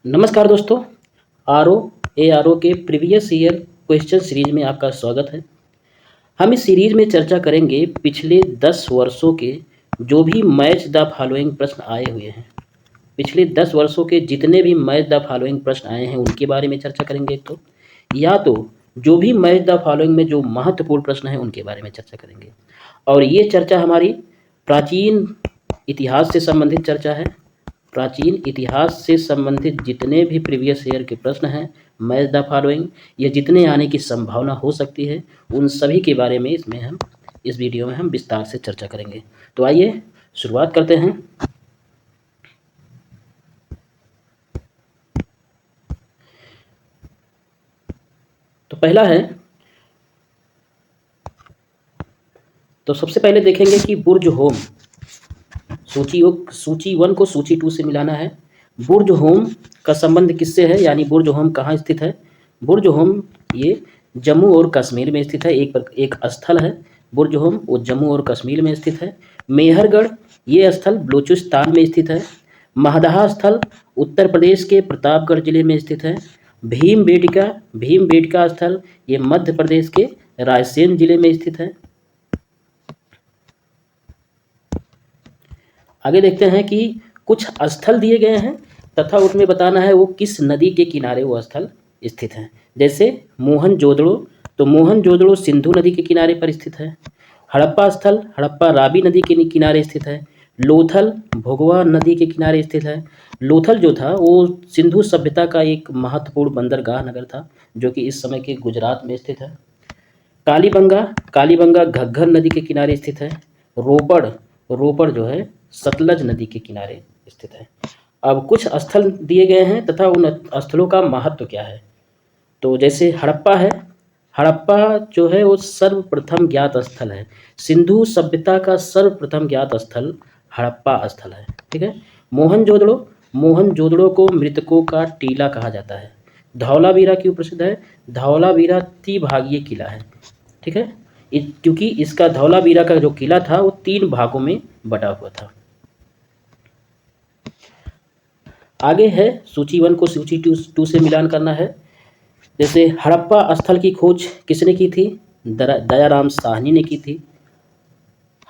नमस्कार दोस्तों। R O के प्रीवियस ईयर क्वेश्चन सीरीज में आपका स्वागत है। हम इस सीरीज में चर्चा करेंगे पिछले 10 वर्षों के जो भी मैच द फॉलोइंग प्रश्न आए हुए हैं। पिछले 10 वर्षों के जितने भी मैच द फॉलोइंग प्रश्न आए हैं उनके बारे में चर्चा करेंगे। या तो जो भी मैच द फॉलोइंग में जो महत्वपूर्ण प्रश्न हैं उनके बारे में चर्चा करेंगे। और ये चर्चा हमारी प्राचीन इतिहास से संबंधित चर्चा है। प्राचीन इतिहास से संबंधित जितने भी प्रीवियस ईयर के प्रश्न हैं, मैच द फॉलोइंग, या जितने आने की संभावना हो सकती है, उन सभी के बारे में इस वीडियो में हम विस्तार से चर्चा करेंगे। तो आइए शुरुआत करते हैं। तो पहला है, तो सबसे पहले देखेंगे कि बुर्ज होम, सूची 1 को सूची 2 से मिलाना है। बुर्ज होम का संबंध किससे है, यानी बुर्ज होम कहाँ स्थित है। बुर्ज होम ये जम्मू और कश्मीर में स्थित है। एक स्थल है बुर्ज होम, वो जम्मू और कश्मीर में स्थित है। मेहरगढ़ ये स्थल बलूचिस्तान में स्थित है। महदहा स्थल उत्तर प्रदेश के प्रतापगढ़ जिले में स्थित है। भीमबेटका स्थल ये मध्य प्रदेश के रायसेन जिले में स्थित है। आगे देखते हैं कि कुछ स्थल दिए गए हैं तथा उसमें बताना है वो किस नदी के किनारे वो स्थल स्थित हैं। जैसे मोहनजोदड़ो, तो मोहनजोदड़ो सिंधु नदी के किनारे पर स्थित है। हड़प्पा स्थल हड़प्पा रावी नदी के किनारे स्थित है। लोथल भोगवा नदी के किनारे स्थित है। लोथल जो था वो सिंधु सभ्यता का एक महत्वपूर्ण बंदरगाह नगर था जो कि इस समय के गुजरात में स्थित है। कालीबंगा घग्गर नदी के किनारे स्थित है। रोपड़ जो है सतलज नदी के किनारे स्थित है। अब कुछ स्थल दिए गए हैं तथा उन स्थलों का महत्व क्या है। तो जैसे हड़प्पा है, हड़प्पा जो है वो सर्वप्रथम ज्ञात स्थल है। सिंधु सभ्यता का सर्वप्रथम ज्ञात स्थल हड़प्पा स्थल है। ठीक है। मोहनजोदड़ो को मृतकों का टीला कहा जाता है। धौलावीरा क्यों प्रसिद्ध है। धौलावीरा त्रिभागीय किला है। ठीक है, क्योंकि इसका धौलावीरा का जो किला था वो 3 भागों में बटा हुआ था। आगे है सूची 1 को सूची 2 से मिलान करना है। जैसे हड़प्पा स्थल की खोज किसने की थी। दयाराम साहनी ने की थी।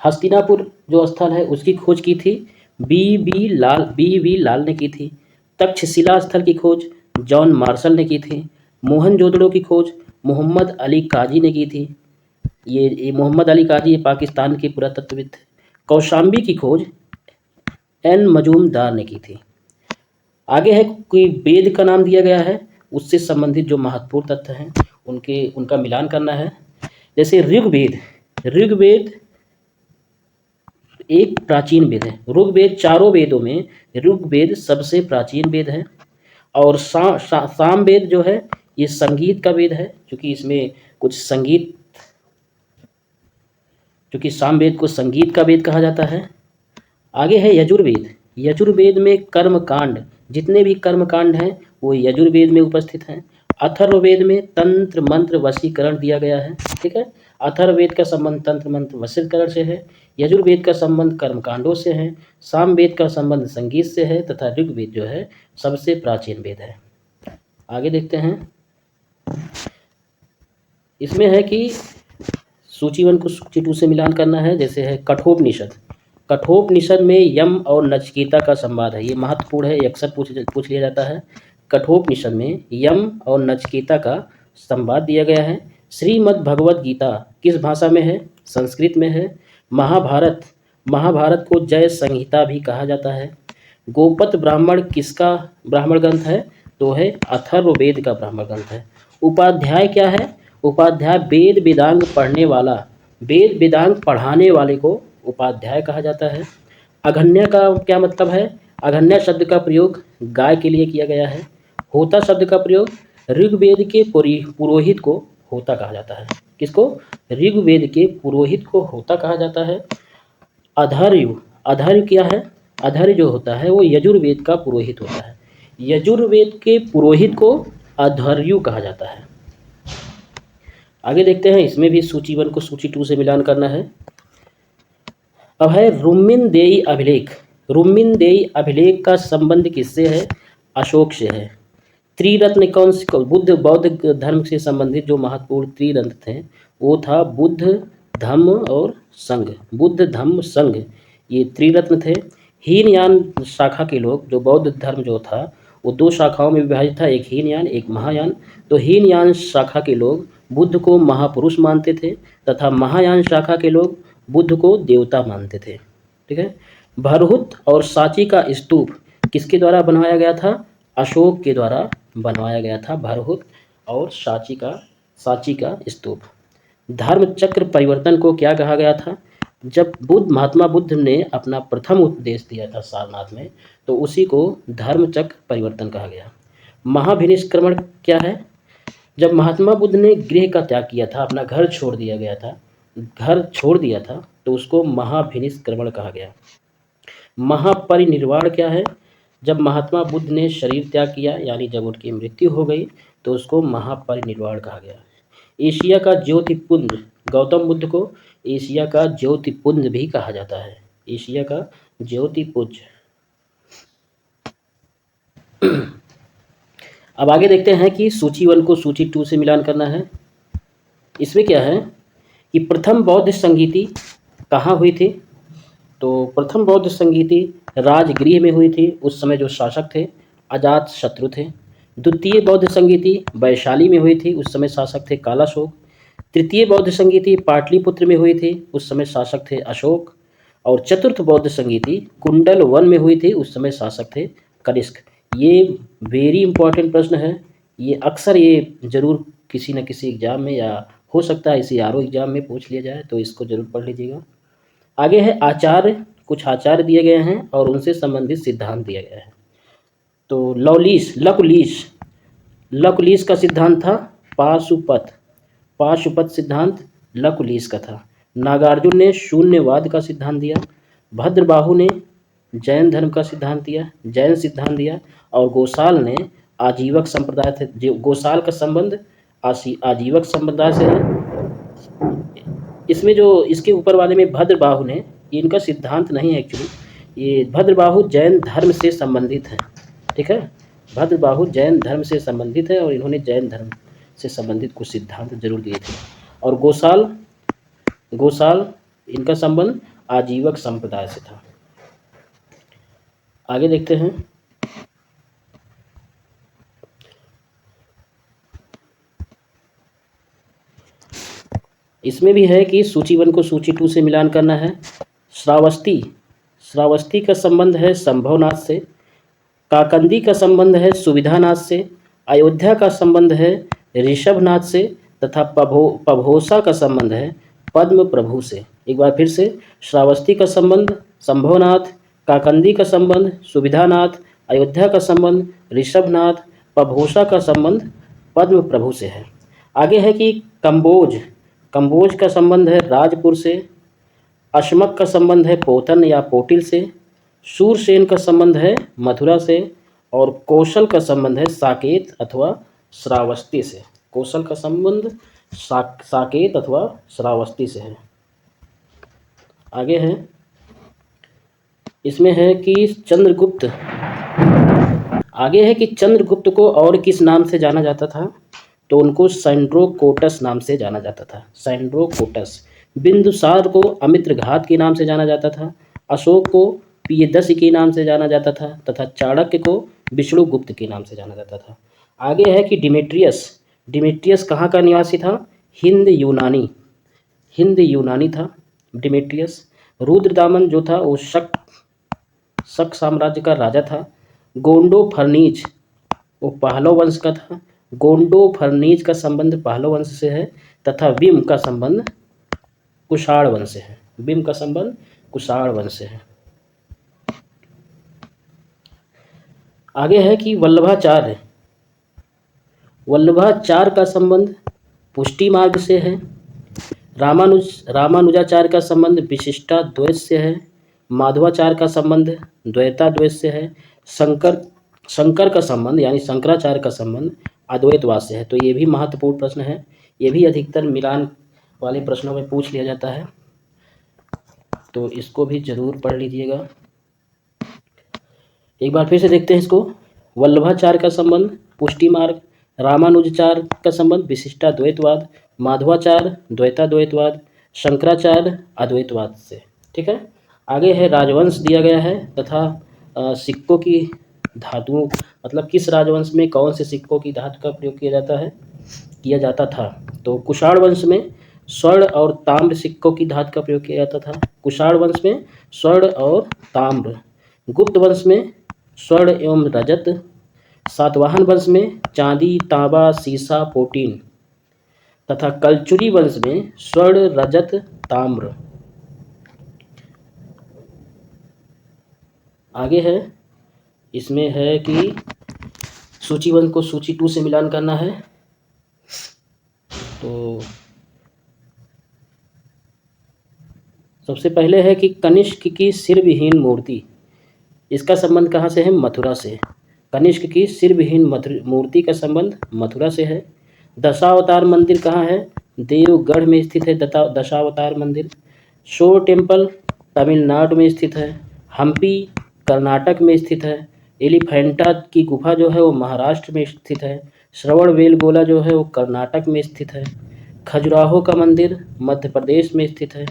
हस्तिनापुर जो स्थल है उसकी खोज की थी बी वी लाल ने की थी। तक्षशिला स्थल की खोज जॉन मार्शल ने की थी। मोहनजोदड़ो की खोज मोहम्मद अली काजी ने की थी। ये मोहम्मद अली काजी ये पाकिस्तान के पुरातत्वविद थे। कौशाम्बी की खोज एन मजूमदार ने की थी। आगे है कोई वेद का नाम दिया गया है, उससे संबंधित जो महत्वपूर्ण तथ्य हैं उनका मिलान करना है। जैसे ऋग्वेद एक प्राचीन वेद है। ऋग्वेद 4 वेदों में ऋग्वेद सबसे प्राचीन वेद है। और सामवेद जो है ये संगीत का वेद है, क्योंकि इसमें कुछ संगीत, क्योंकि सामवेद को संगीत का वेद कहा जाता है। आगे है यजुर्वेद में कर्मकांड, जितने भी कर्मकांड हैं वो यजुर्वेद में उपस्थित हैं। अथर्ववेद में तंत्र मंत्र वशीकरण दिया गया है। ठीक है, अथर्ववेद का संबंध तंत्र मंत्र वशीकरण से है। यजुर्वेद का संबंध कर्मकांडों से है। सामवेद का संबंध संगीत से है तथा ऋग्वेद जो है सबसे प्राचीन वेद है। आगे देखते हैं, इसमें है कि सूची 1 को सूची 2 से मिलान करना है। जैसे है कठोपनिषद में यम और नचिकेता का संवाद है। ये महत्वपूर्ण है, ये अक्सर पूछ लिया जाता है। कठोपनिषद में यम और नचिकेता का संवाद दिया गया है। श्रीमद् भगवद गीता किस भाषा में है। संस्कृत में है। महाभारत को जय संहिता भी कहा जाता है। गोपत ब्राह्मण किसका ब्राह्मण ग्रंथ है, तो है अथर्ववेद का ब्राह्मण ग्रंथ है। उपाध्याय क्या है। उपाध्याय वेद वेदांग पढ़ाने वाले को उपाध्याय कहा जाता है। अघन्या का क्या मतलब है। अघन्या शब्द का प्रयोग गाय के लिए किया गया है। होता शब्द का प्रयोग ऋग्वेद के पुरोहित को होता कहा जाता है। किसको, ऋग्वेद के पुरोहित को होता कहा जाता है। अधर्य क्या है। अधर्य जो होता है वो यजुर्वेद का पुरोहित होता है। यजुर्वेद के पुरोहित को अधर्यु कहा जाता है। आगे देखते हैं, इसमें भी सूची 1 को सूची 2 से मिलान करना है। अब है रुम्मिनदेई अभिलेख। रुम्मिनदेई अभिलेख का संबंध किससे है। अशोक से है। त्रिरत्न कौन से, बुद्ध बौद्ध धर्म से संबंधित जो महत्वपूर्ण त्रिरत्न थे वो था बुद्ध, धम्म और संघ। बुद्ध, धम्म, संघ, ये त्रिरत्न थे। हीनयान शाखा के लोग, जो बौद्ध धर्म जो था वो दो शाखाओं में विभाजित था, एक हीनयान एक महायान। तो हीनयान शाखा के लोग बुद्ध को महापुरुष मानते थे तथा महायान शाखा के लोग बुद्ध को देवता मानते थे। ठीक है। भरहुत और सांची का स्तूप किसके द्वारा बनवाया गया था? अशोक के द्वारा बनवाया गया था भरहुत और सांची का स्तूप। धर्म चक्र परिवर्तन को क्या कहा गया था? जब महात्मा बुद्ध ने अपना प्रथम उपदेश दिया था सारनाथ में, तो उसी को धर्म चक्र परिवर्तन कहा गया। महाभिनिष्क्रमण क्या है? जब महात्मा बुद्ध ने गृह का त्याग किया था, अपना घर छोड़ दिया था, तो उसको महाभिनिष्क्रमण कहा गया। महापरिनिर्वाण क्या है? जब महात्मा बुद्ध ने शरीर त्याग किया, यानी जब उनकी मृत्यु हो गई, तो उसको महापरिनिर्वाण कहा गया। एशिया का ज्योतिपुंज, गौतम बुद्ध को एशिया का ज्योतिपुंज भी कहा जाता है। एशिया का ज्योतिपुंज। अब आगे देखते हैं कि सूची 1 को सूची 2 से मिलान करना है। इसमें क्या है कि प्रथम बौद्ध संगीति कहाँ हुई थी? तो प्रथम बौद्ध संगीति राजगृह में हुई थी। उस समय जो शासक थे अजात शत्रु थे। द्वितीय बौद्ध संगीति वैशाली में हुई थी, उस समय शासक थे कालाशोक। तृतीय बौद्ध संगीति पाटलिपुत्र में हुई थी, उस समय शासक थे अशोक। और चतुर्थ बौद्ध संगीति कुंडल वन में हुई थी, उस समय शासक थे कनिष्क। ये वेरी इंपॉर्टेंट प्रश्न है, ये अक्सर ये जरूर किसी न किसी एग्जाम में, या हो सकता है इसी आरओ एग्जाम में पूछ लिया जाए, तो इसको जरूर पढ़ लीजिएगा। आगे है आचार्य, कुछ आचार्य दिए गए हैं और उनसे संबंधित सिद्धांत दिया गया है। तो लकुलिश का सिद्धांत था पाशुपत सिद्धांत लकुलिश का था। नागार्जुन ने शून्यवाद का सिद्धांत दिया। भद्रबाहु ने जैन धर्म का सिद्धांत दिया और गोसाल ने आजीवक संप्रदाय थे। गोसाल का संबंध आजीवक संप्रदाय से है। इसमें जो इसके ऊपर वाले में भद्रबाहु ने, इनका सिद्धांत नहीं है एक्चुअली, ये भद्रबाहु जैन धर्म से संबंधित है। ठीक है, भद्रबाहु जैन धर्म से संबंधित है और इन्होंने जैन धर्म से संबंधित कुछ सिद्धांत जरूर दिए थे। और गोसाल इनका संबंध आजीवक संप्रदाय से था। आगे देखते हैं। इसमें भी है कि सूची 1 को सूची 2 से मिलान करना है। श्रावस्ती का संबंध है संभवनाथ से। काकंदी का संबंध है सुविधानाथ से। अयोध्या का संबंध है ऋषभनाथ से तथा पभोसा का संबंध है पद्म प्रभु से। एक बार फिर से, श्रावस्ती का संबंध संभवनाथ, काकंदी का संबंध सुविधानाथ, अयोध्या का संबंध ऋषभनाथ, पभोसा का संबंध पद्म प्रभु से है। आगे है कि कंबोज का संबंध है राजपुर से। अशमक का संबंध है पोतन या पोटिल से। शूरसेन का संबंध है मथुरा से। और कौशल का संबंध है साकेत अथवा श्रावस्ती से। कौशल का संबंध साकेत अथवा श्रावस्ती से है। आगे है, इसमें है कि चंद्रगुप्त को और किस नाम से जाना जाता था? तो उनको सैंड्रोकोटस नाम से जाना जाता था। सैंड्रोकोटस। बिंदुसार को अमित्रघात के नाम से जाना जाता था। अशोक को पियदस्य के नाम से जाना जाता था तथा चाणक्य को विष्णुगुप्त के नाम से जाना जाता था। आगे है कि डिमेट्रियस कहाँ का निवासी था? हिंद यूनानी था डिमेट्रियस। रुद्रदामन जो था वो शक साम्राज्य का राजा था। गोंडो फर्नीज वो पहलव वंश का था। गोंडो फर्नीज का संबंध पहलव वंश से है तथा विम का संबंध कुषाण वंश से है। आगे है कि वल्लभाचार्य का संबंध पुष्टि मार्ग से है। रामानुजाचार्य का संबंध विशिष्टाद्वैत से है। माधवाचार्य का संबंध द्वैताद्वैत से है। शंकर का संबंध यानी शंकराचार्य का संबंध अद्वैतवाद से है। तो ये भी महत्वपूर्ण प्रश्न है, ये भी अधिकतर मिलान वाले प्रश्नों में पूछ लिया जाता है, तो इसको भी जरूर पढ़ लीजिएगा। एक बार फिर से देखते हैं इसको। वल्लभाचार का संबंध पुष्टि मार्ग, रामानुजाचार का संबंध विशिष्टाद्वैतवाद, माधवाचार द्वैताद्वैतवाद, शंकराचार्य अद्वैतवाद से। ठीक है। आगे है राजवंश दिया गया है तथा सिक्कों की धातुओं, मतलब किस राजवंश में कौन से सिक्कों की धातु का प्रयोग किया जाता था। तो कुषाण वंश में स्वर्ण और ताम्र सिक्कों की धातु का प्रयोग किया जाता था। कुषाण वंश में स्वर्ण और ताम्र। गुप्त वंश में स्वर्ण एवं रजत। सातवाहन वंश में चांदी, तांबा, सीसा, पोटीन तथा कलचुरी वंश में स्वर्ण, रजत, ताम्र। आगे है, इसमें है कि सूची 1 को सूची 2 से मिलान करना है। तो सबसे पहले है कि कनिष्क की सिर विहीन मूर्ति, इसका संबंध कहाँ से है? मथुरा से। कनिष्क की सिर विहीन मूर्ति का संबंध मथुरा से है। दशावतार मंदिर कहाँ है? देवगढ़ में स्थित है दशावतार मंदिर। शोर टेम्पल तमिलनाडु में स्थित है। हम्पी कर्नाटक में स्थित है। एलिफेंटा की गुफा जो है वो महाराष्ट्र में स्थित है। श्रवण बेलगोला जो है वो कर्नाटक में स्थित है। खजुराहो का मंदिर मध्य प्रदेश में स्थित है।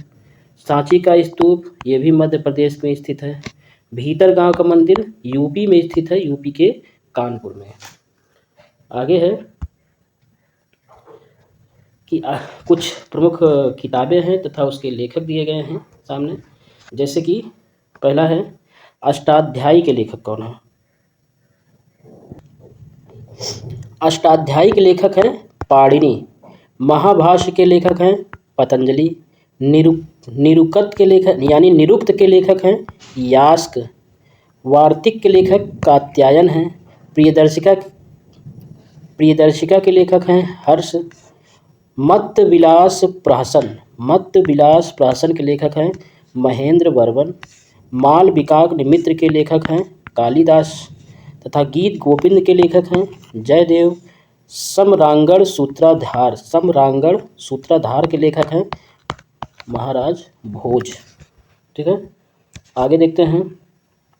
सांची का स्तूप ये भी मध्य प्रदेश में स्थित है। भीतर गांव का मंदिर यूपी में स्थित है, यूपी के कानपुर में। आगे है कि कुछ प्रमुख किताबें हैं तथा उसके लेखक दिए गए हैं सामने। जैसे कि पहला है अष्टाध्यायी के लेखक कौन है? अष्टाध्यायी के लेखक हैं पाणिनि। महाभाष्य के लेखक हैं पतंजलि। निरुक्त के लेखक हैं यास्क। वार्तिक के लेखक कात्यायन हैं। प्रियदर्शिका के लेखक हैं हर्ष। मत्त विलास प्रहसन के लेखक हैं महेंद्र वर्मन। माल विकाग्निमित्र के लेखक हैं कालिदास तथा गीत गोविंद के लेखक हैं जयदेव। सम्रांगण सूत्रधार के लेखक हैं महाराज भोज। ठीक है। आगे देखते हैं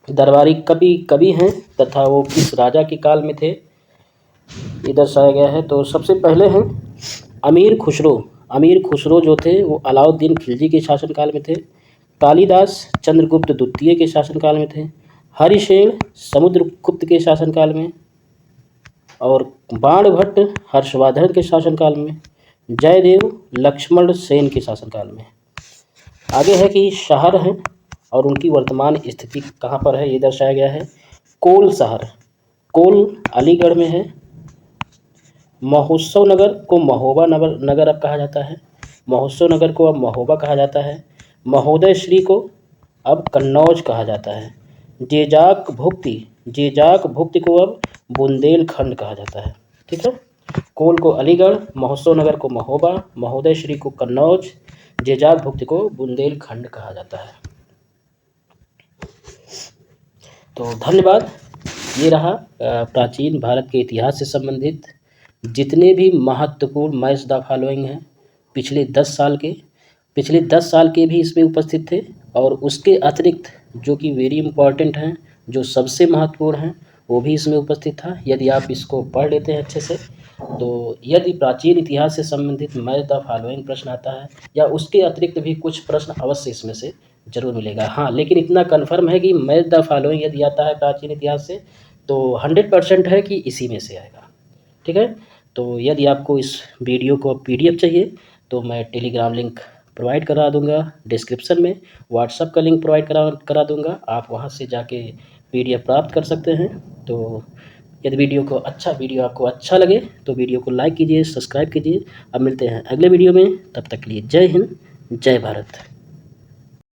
दरबारी कवि हैं तथा वो किस राजा के काल में थे ये दर्शाया गया है। तो सबसे पहले हैं अमीर खुसरो जो थे वो अलाउद्दीन खिलजी के शासनकाल में थे। कालिदास चंद्रगुप्त द्वितीय के शासनकाल में थे। हरिसेन समुद्रगुप्त के शासनकाल में और बाणभट्ट हर्षवर्धन के शासनकाल में। जयदेव लक्ष्मण सेन के शासनकाल में। आगे है कि शहर हैं और उनकी वर्तमान स्थिति कहाँ पर है ये दर्शाया गया है। कोल शहर, कोल अलीगढ़ में है। महोत्सव नगर को महोबा नगर अब कहा जाता है। महोत्सव नगर को अब महोबा कहा जाता है। महोदय श्री को अब कन्नौज कहा जाता है। जेजाक भुक्ति को अब बुंदेलखंड कहा जाता है। ठीक है। कोल को अलीगढ़, महोत्सव नगर को महोबा, महोदय श्री को कन्नौज, जेजाक भुक्ति को बुंदेलखंड कहा जाता है। तो धन्यवाद। ये रहा प्राचीन भारत के इतिहास से संबंधित जितने भी महत्वपूर्ण मैच द फॉलोइंग हैं पिछले 10 साल के भी इसमें उपस्थित थे और उसके अतिरिक्त जो कि वेरी इंपॉर्टेंट हैं, जो सबसे महत्वपूर्ण हैं, वो भी इसमें उपस्थित था। यदि आप इसको पढ़ लेते हैं अच्छे से तो यदि प्राचीन इतिहास से संबंधित मैच द फॉलोइंग प्रश्न आता है या उसके अतिरिक्त भी कुछ प्रश्न अवश्य इसमें से जरूर मिलेगा। हाँ, लेकिन इतना कन्फर्म है कि मैच द फॉलोइंग यदि आता है प्राचीन इतिहास से तो 100% है कि इसी में से आएगा। ठीक है। तो यदि आपको इस वीडियो को PDF चाहिए तो मैं टेलीग्राम लिंक प्रोवाइड करा दूंगा डिस्क्रिप्शन में। व्हाट्सएप का लिंक प्रोवाइड करा दूंगा, आप वहां से जाके PDF प्राप्त कर सकते हैं। तो यदि वीडियो आपको अच्छा लगे तो वीडियो को लाइक कीजिए, सब्सक्राइब कीजिए। अब मिलते हैं अगले वीडियो में, तब तक के लिए जय हिंद, जय भारत।